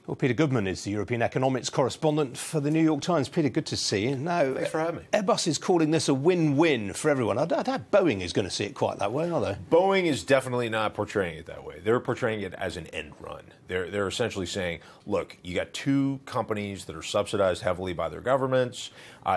Well, Peter Goodman is the European economics correspondent for the New York Times. Peter, good to see you. Now, thanks for having me. Airbus is calling this a win-win for everyone. I doubt Boeing is going to see it quite that way, are they? Boeing is definitely not portraying it that way. They're portraying it as an end run. They're essentially saying, look, you got two companies that are subsidized heavily by their governments.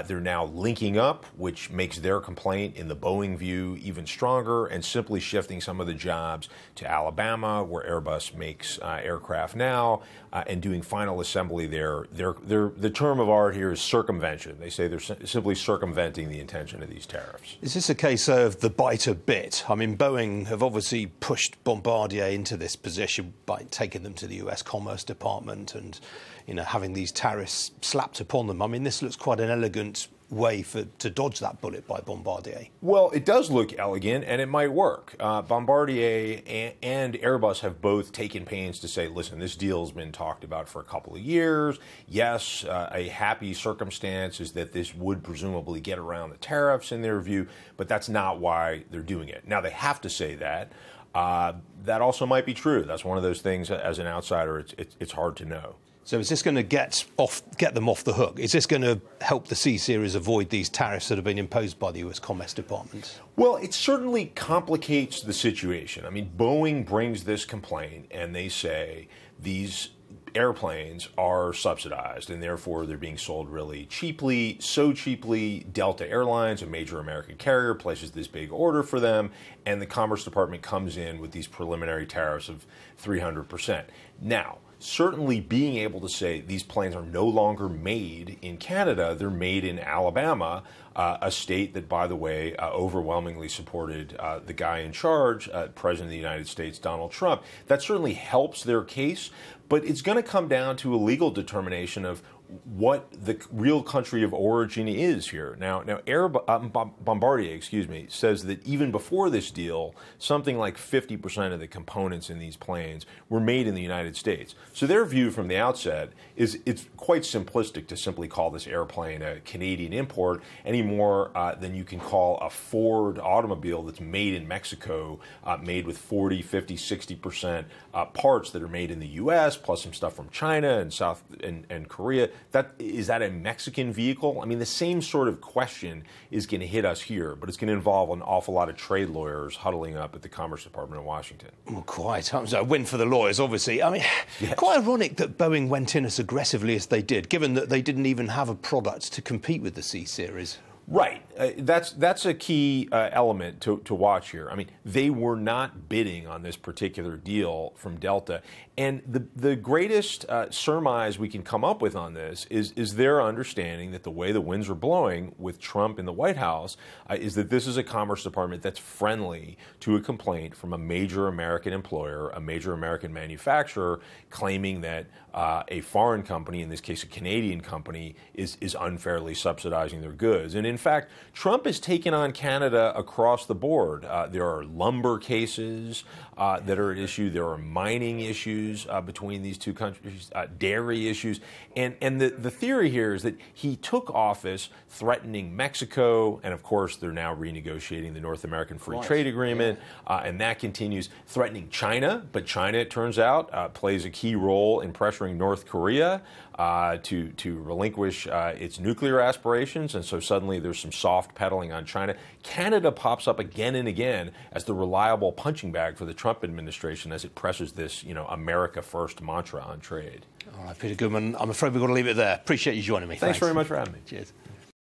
They're now linking up, which makes their complaint, in the Boeing view, even stronger, and simply shifting some of the jobs to Alabama, where Airbus makes aircraft now, and doing final assembly there. The term of art here is circumvention. They say they're simply circumventing the intention of these tariffs. Is this a case of the biter bit? I mean, Boeing have obviously pushed Bombardier into this position by taking them to the US Commerce Department and, having these tariffs slapped upon them. I mean, this looks quite an elegant way to dodge that bullet by Bombardier. Well, it does look elegant, and it might work. Bombardier and Airbus have both taken pains to say, listen, this deal has been talked about for a couple of years. Yes, a happy circumstance is that this would presumably get around the tariffs in their view, but that's not why they're doing it. Now, they have to say that. That also might be true. That's one of those things, as an outsider, it's hard to know. So is this going to get them off the hook? Is this going to help the C-Series avoid these tariffs that have been imposed by the US Commerce Department? Well, it certainly complicates the situation. I mean, Boeing brings this complaint, and they say these airplanes are subsidized, and therefore they're being sold really cheaply, so cheaply. Delta Airlines, a major American carrier, places this big order for them, and the Commerce Department comes in with these preliminary tariffs of 300%. Now, certainly being able to say these planes are no longer made in Canada, they're made in Alabama, a state that, by the way, overwhelmingly supported the guy in charge, President of the United States, Donald Trump. That certainly helps their case, but it's going to come down to a legal determination of what the real country of origin is here. Now Bombardier, says that even before this deal, something like 50% of the components in these planes were made in the United States. So their view from the outset is it's quite simplistic to simply call this airplane a Canadian import any more than you can call a Ford automobile that's made in Mexico, made with 40, 50, 60% parts that are made in the U.S., plus some stuff from China and South and Korea. Is that a Mexican vehicle? I mean, the same sort of question is going to hit us here, but it's going to involve an awful lot of trade lawyers huddling up at the Commerce Department in Washington. Well, quite. So a win for the lawyers, obviously. I mean, yes. Quite ironic that Boeing went in as aggressively as they did, given that they didn't even have a product to compete with the C-Series. Right. That's a key element to watch here. I mean, they were not bidding on this particular deal from Delta. And the greatest surmise we can come up with on this is their understanding that the way the winds are blowing with Trump in the White House is that this is a Commerce Department that's friendly to a complaint from a major American employer, a major American manufacturer, claiming that a foreign company, in this case a Canadian company, is unfairly subsidizing their goods. And in fact, Trump has taken on Canada across the board. There are lumber cases that are at issue. There are mining issues between these two countries, dairy issues. And the theory here is that he took office threatening Mexico, and of course they're now renegotiating the North American Free Trade Agreement, and that continues, threatening China. But China, it turns out, plays a key role in pressuring North Korea to relinquish its nuclear aspirations, and so suddenly there's some soft pedaling on China. Canada pops up again and again as the reliable punching bag for the Trump administration as it presses this, America First mantra on trade. All right, Peter Goodman, I'm afraid we've got to leave it there. Appreciate you joining me. Thanks very much for having me. Cheers.